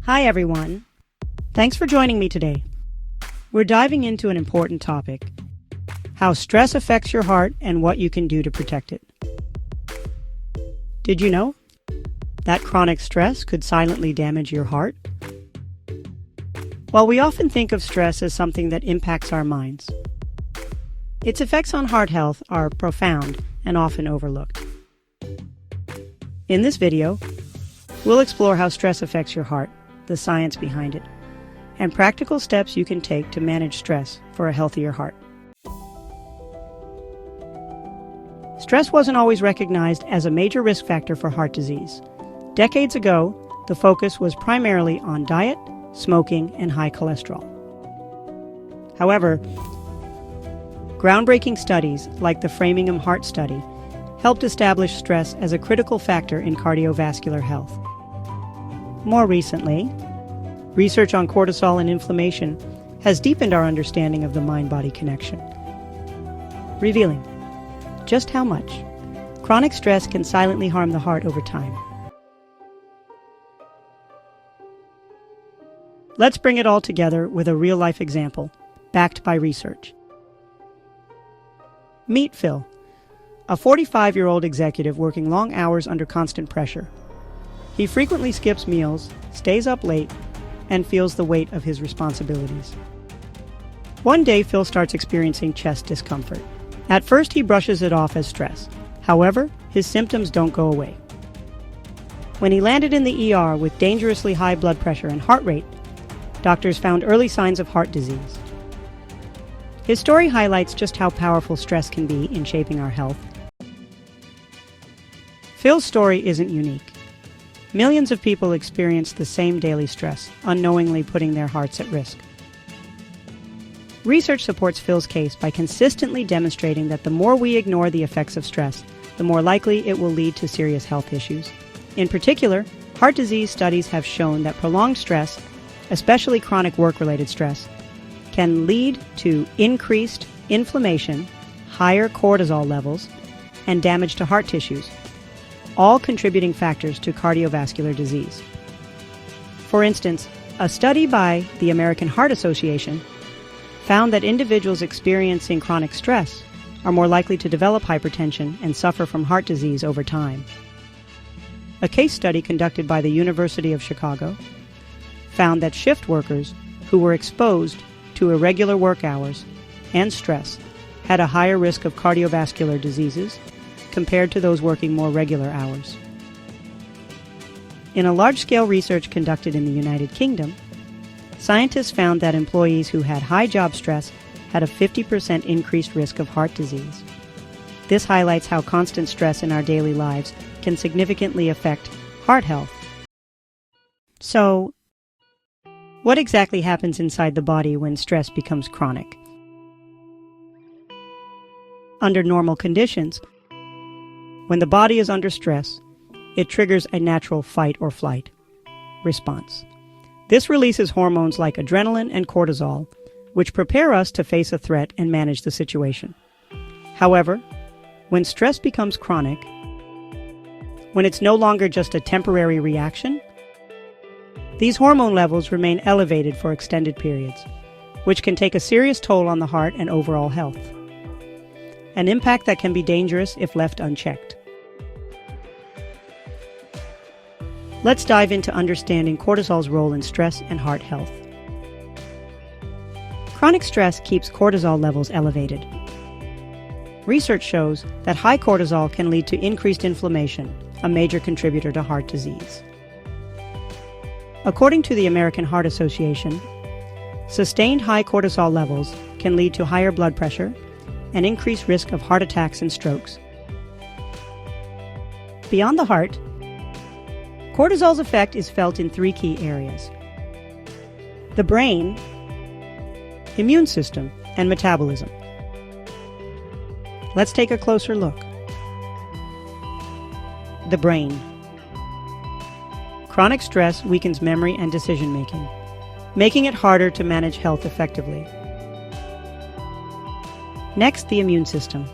Hi, everyone. Thanks for joining me today. We're diving into an important topic: how stress affects your heart and what you can do to protect it. Did you know that chronic stress could silently damage your heart? While we often think of stress as something that impacts our minds, its effects on heart health are profound and often overlooked. In this video, we'll explore how stress affects your heart, the science behind it, and practical steps you can take to manage stress for a healthier heart. Stress wasn't always recognized as a major risk factor for heart disease. Decades ago, the focus was primarily on diet, smoking, and high cholesterol. However, groundbreaking studies like the Framingham Heart Study helped establish stress as a critical factor in cardiovascular health. More recently, research on cortisol and inflammation has deepened our understanding of the mind-body connection, revealing just how much chronic stress can silently harm the heart over time. Let's bring it all together with a real-life example, backed by research. Meet Phil, a 45-year-old executive working long hours under constant pressure. He frequently skips meals, stays up late, and feels the weight of his responsibilities. One day, Phil starts experiencing chest discomfort. At first, he brushes it off as stress. However, his symptoms don't go away. When he landed in the ER with dangerously high blood pressure and heart rate, doctors found early signs of heart disease. His story highlights just how powerful stress can be in shaping our health. Phil's story isn't unique. Millions of people experience the same daily stress, unknowingly putting their hearts at risk. Research supports Phil's case by consistently demonstrating that the more we ignore the effects of stress, the more likely it will lead to serious health issues. In particular, heart disease studies have shown that prolonged stress, especially chronic work-related stress, can lead to increased inflammation, higher cortisol levels, and damage to heart tissues, all contributing factors to cardiovascular disease. For instance, a study by the American Heart Association found that individuals experiencing chronic stress are more likely to develop hypertension and suffer from heart disease over time. A case study conducted by the University of Chicago found that shift workers who were exposed to irregular work hours and stress had a higher risk of cardiovascular diseases compared to those working more regular hours. In a large-scale research conducted in the United Kingdom, scientists found that employees who had high job stress had a 50% increased risk of heart disease. This highlights how constant stress in our daily lives can significantly affect heart health. So, what exactly happens inside the body when stress becomes chronic? Under normal conditions, when the body is under stress, it triggers a natural fight or flight response. This releases hormones like adrenaline and cortisol, which prepare us to face a threat and manage the situation. However, when stress becomes chronic, when it's no longer just a temporary reaction, these hormone levels remain elevated for extended periods, which can take a serious toll on the heart and overall health, an impact that can be dangerous if left unchecked. Let's dive into understanding cortisol's role in stress and heart health. Chronic stress keeps cortisol levels elevated. Research shows that high cortisol can lead to increased inflammation, a major contributor to heart disease. According to the American Heart Association, sustained high cortisol levels can lead to higher blood pressure and increased risk of heart attacks and strokes. Beyond the heart, cortisol's effect is felt in three key areas: the brain, immune system, and metabolism. Let's take a closer look. The brain. Chronic stress weakens memory and decision-making, making it harder to manage health effectively. Next, the immune system.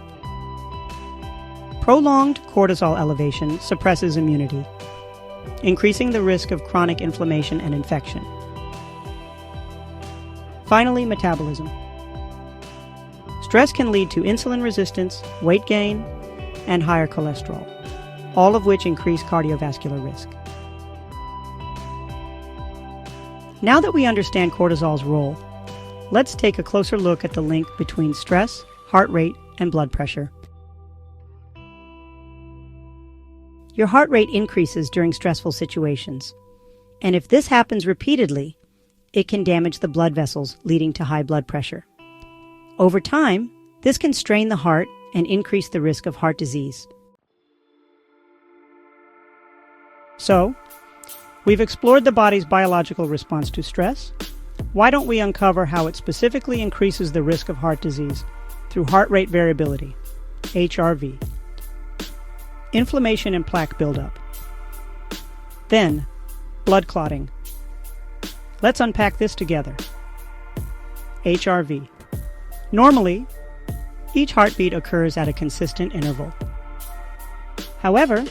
Prolonged cortisol elevation suppresses immunity, increasing the risk of chronic inflammation and infection. Finally, metabolism. Stress can lead to insulin resistance, weight gain, and higher cholesterol, all of which increase cardiovascular risk. Now that we understand cortisol's role, let's take a closer look at the link between stress, heart rate, and blood pressure. Your heart rate increases during stressful situations, and if this happens repeatedly, it can damage the blood vessels, leading to high blood pressure. Over time, this can strain the heart and increase the risk of heart disease. So, we've explored the body's biological response to stress. Why don't we uncover how it specifically increases the risk of heart disease through heart rate variability, HRV, inflammation and plaque buildup, then blood clotting. Let's unpack this together. HRV. Normally, each heartbeat occurs at a consistent interval. However,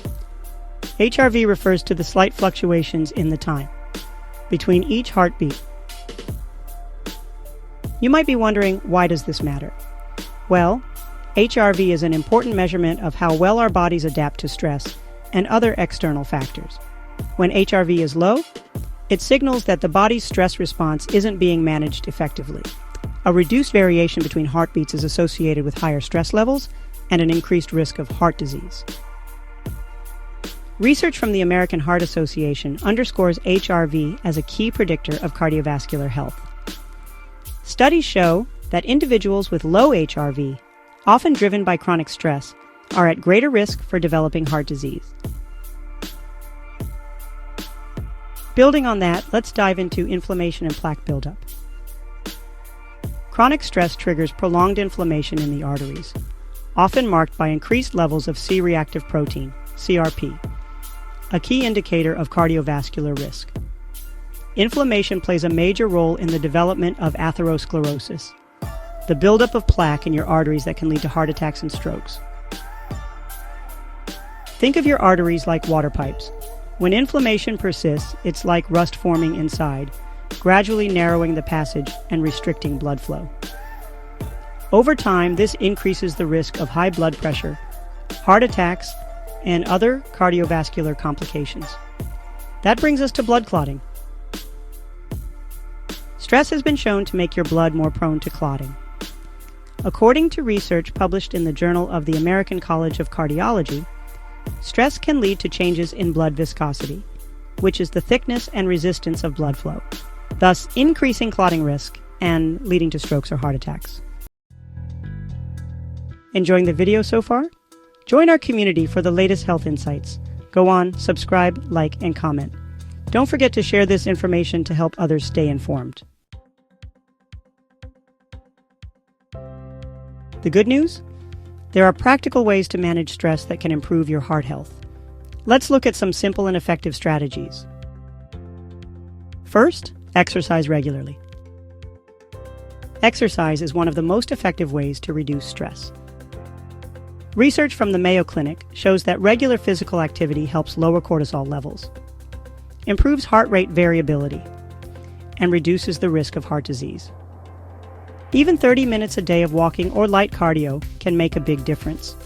HRV refers to the slight fluctuations in the time between each heartbeat. You might be wondering, why does this matter? Well, HRV is an important measurement of how well our bodies adapt to stress and other external factors. When HRV is low, it signals that the body's stress response isn't being managed effectively. A reduced variation between heartbeats is associated with higher stress levels and an increased risk of heart disease. Research from the American Heart Association underscores HRV as a key predictor of cardiovascular health. Studies show that individuals with low HRV, often driven by chronic stress, are at greater risk for developing heart disease. Building on that, let's dive into inflammation and plaque buildup. Chronic stress triggers prolonged inflammation in the arteries, often marked by increased levels of C-reactive protein, CRP, a key indicator of cardiovascular risk. Inflammation plays a major role in the development of atherosclerosis, the buildup of plaque in your arteries that can lead to heart attacks and strokes. Think of your arteries like water pipes. When inflammation persists, it's like rust forming inside, gradually narrowing the passage and restricting blood flow. Over time, this increases the risk of high blood pressure, heart attacks, and other cardiovascular complications. That brings us to blood clotting. Stress has been shown to make your blood more prone to clotting. According to research published in the Journal of the American College of Cardiology, stress can lead to changes in blood viscosity, which is the thickness and resistance of blood flow, thus increasing clotting risk and leading to strokes or heart attacks. Enjoying the video so far? Join our community for the latest health insights. Go on, subscribe, like, and comment. Don't forget to share this information to help others stay informed. The good news? There are practical ways to manage stress that can improve your heart health. Let's look at some simple and effective strategies. First, exercise regularly. Exercise is one of the most effective ways to reduce stress. Research from the Mayo Clinic shows that regular physical activity helps lower cortisol levels, improves heart rate variability, and reduces the risk of heart disease. Even 30 minutes a day of walking or light cardio can make a big difference.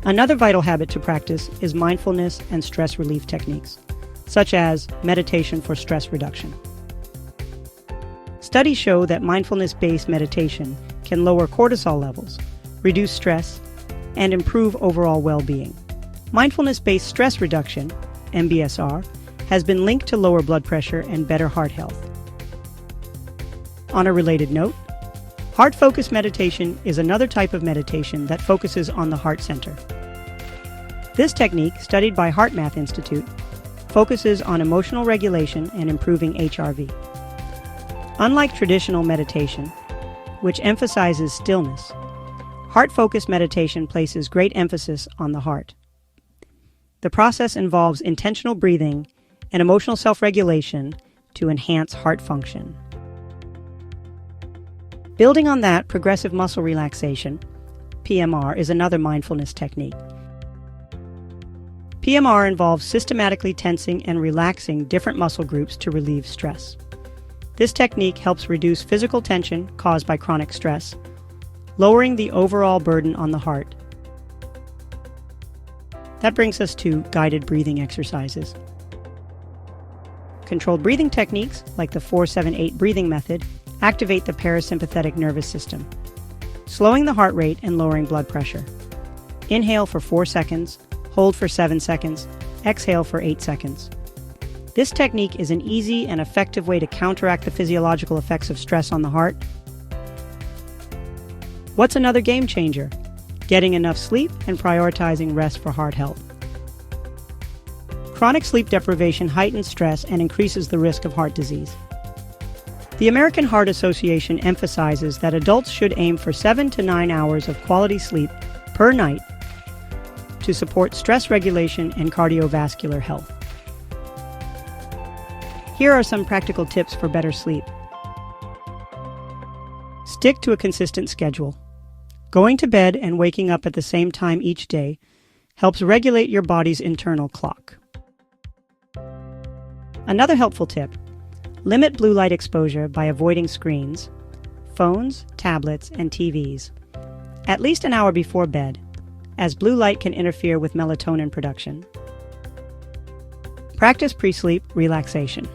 Another vital habit to practice is mindfulness and stress relief techniques, such as meditation for stress reduction. Studies show that mindfulness-based meditation can lower cortisol levels, reduce stress, and improve overall well-being. Mindfulness-based stress reduction, MBSR, has been linked to lower blood pressure and better heart health. On a related note, heart-focused meditation is another type of meditation that focuses on the heart center. This technique, studied by HeartMath Institute, focuses on emotional regulation and improving HRV. Unlike traditional meditation, which emphasizes stillness, heart-focused meditation places great emphasis on the heart. The process involves intentional breathing and emotional self-regulation to enhance heart function. Building on that, progressive muscle relaxation, PMR, is another mindfulness technique. PMR involves systematically tensing and relaxing different muscle groups to relieve stress. This technique helps reduce physical tension caused by chronic stress, lowering the overall burden on the heart. That brings us to guided breathing exercises. Controlled breathing techniques, like the 4-7-8 breathing method, activate the parasympathetic nervous system, slowing the heart rate and lowering blood pressure. Inhale for 4 seconds, hold for 7 seconds, exhale for 8 seconds. This technique is an easy and effective way to counteract the physiological effects of stress on the heart. What's another game changer? Getting enough sleep and prioritizing rest for heart health. Chronic sleep deprivation heightens stress and increases the risk of heart disease. The American Heart Association emphasizes that adults should aim for 7 to 9 hours of quality sleep per night to support stress regulation and cardiovascular health. Here are some practical tips for better sleep. Stick to a consistent schedule. Going to bed and waking up at the same time each day helps regulate your body's internal clock. Another helpful tip: limit blue light exposure by avoiding screens, phones, tablets, and TVs, at least an hour before bed, as blue light can interfere with melatonin production. Practice pre-sleep relaxation.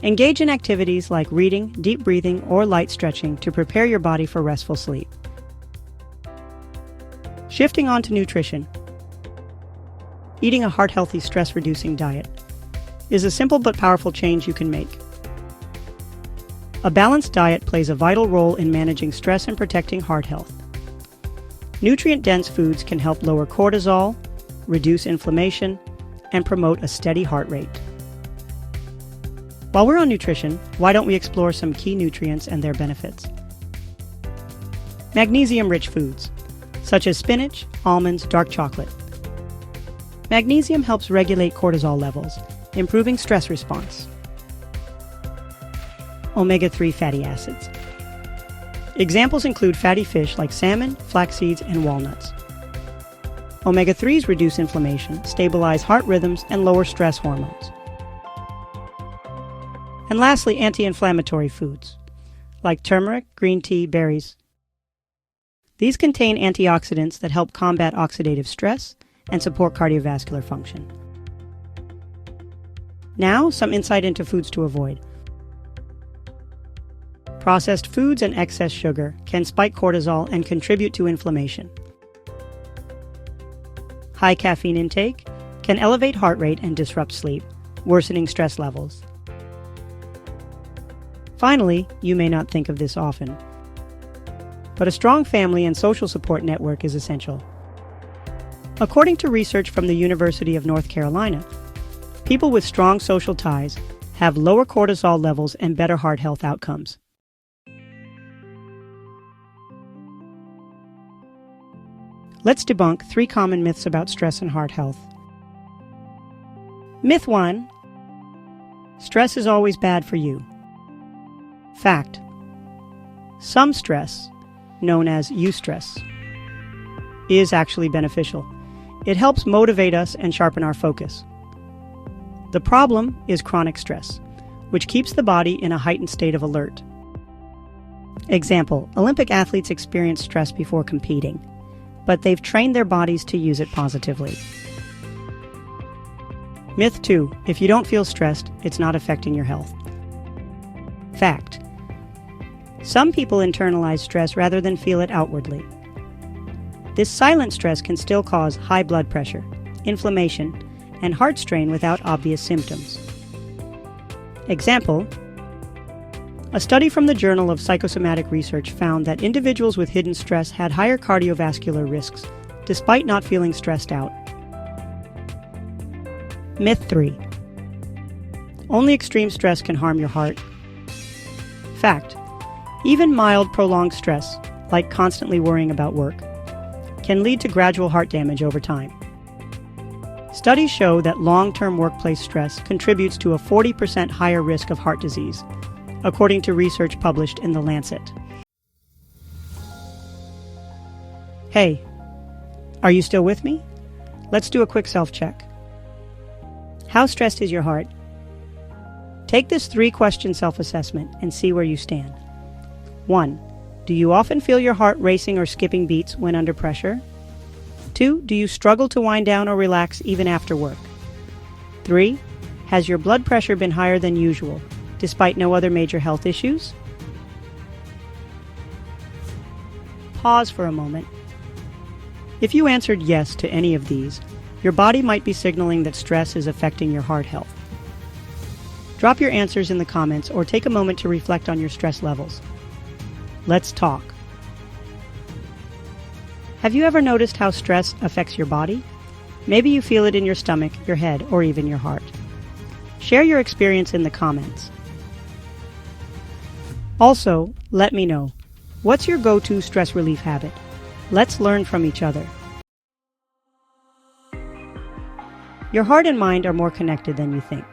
Engage in activities like reading, deep breathing, or light stretching to prepare your body for restful sleep. Shifting on to nutrition. Eating a heart-healthy, stress-reducing diet is a simple but powerful change you can make. A balanced diet plays a vital role in managing stress and protecting heart health. Nutrient-dense foods can help lower cortisol, reduce inflammation, and promote a steady heart rate. While we're on nutrition, why don't we explore some key nutrients and their benefits? Magnesium-rich foods, such as spinach, almonds, dark chocolate. Magnesium helps regulate cortisol levels, improving stress response. Omega-3 fatty acids. Examples include fatty fish like salmon, flax seeds, and walnuts. Omega-3s reduce inflammation, stabilize heart rhythms, and lower stress hormones. And lastly, anti-inflammatory foods, like turmeric, green tea, berries. These contain antioxidants that help combat oxidative stress and support cardiovascular function. Now, some insight into foods to avoid. Processed foods and excess sugar can spike cortisol and contribute to inflammation. High caffeine intake can elevate heart rate and disrupt sleep, worsening stress levels. Finally, you may not think of this often, but a strong family and social support network is essential. According to research from the University of North Carolina, people with strong social ties have lower cortisol levels and better heart health outcomes. Let's debunk 3 common myths about stress and heart health. Myth 1: stress is always bad for you. Fact: some stress, known as eustress, is actually beneficial. It helps motivate us and sharpen our focus. The problem is chronic stress, which keeps the body in a heightened state of alert. Example: Olympic athletes experience stress before competing, but they've trained their bodies to use it positively. Myth 2: if you don't feel stressed, it's not affecting your health. Fact: some people internalize stress rather than feel it outwardly. This silent stress can still cause high blood pressure, inflammation, and heart strain without obvious symptoms. Example: a study from the Journal of Psychosomatic Research found that individuals with hidden stress had higher cardiovascular risks, despite not feeling stressed out. Myth 3: only extreme stress can harm your heart. Fact: even mild, prolonged stress, like constantly worrying about work, can lead to gradual heart damage over time. Studies show that long-term workplace stress contributes to a 40% higher risk of heart disease, according to research published in The Lancet. Hey, are you still with me? Let's do a quick self-check. How stressed is your heart? Take this 3-question self-assessment and see where you stand. 1. Do you often feel your heart racing or skipping beats when under pressure? 2. Do you struggle to wind down or relax even after work? 3. Has your blood pressure been higher than usual, despite no other major health issues? Pause for a moment. If you answered yes to any of these, your body might be signaling that stress is affecting your heart health. Drop your answers in the comments or take a moment to reflect on your stress levels. Let's talk. Have you ever noticed how stress affects your body? Maybe you feel it in your stomach, your head, or even your heart. Share your experience in the comments. Also, let me know, what's your go-to stress relief habit? Let's learn from each other. Your heart and mind are more connected than you think.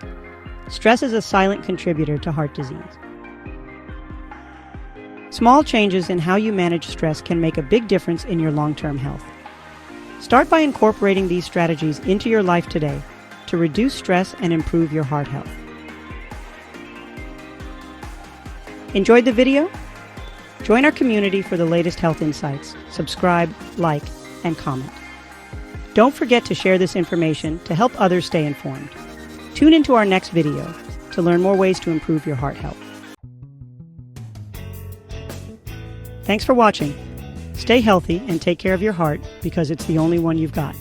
Stress is a silent contributor to heart disease. Small changes in how you manage stress can make a big difference in your long-term health. Start by incorporating these strategies into your life today to reduce stress and improve your heart health. Enjoyed the video? Join our community for the latest health insights. Subscribe, like, and comment. Don't forget to share this information to help others stay informed. Tune into our next video to learn more ways to improve your heart health. Thanks for watching. Stay healthy and take care of your heart because it's the only one you've got.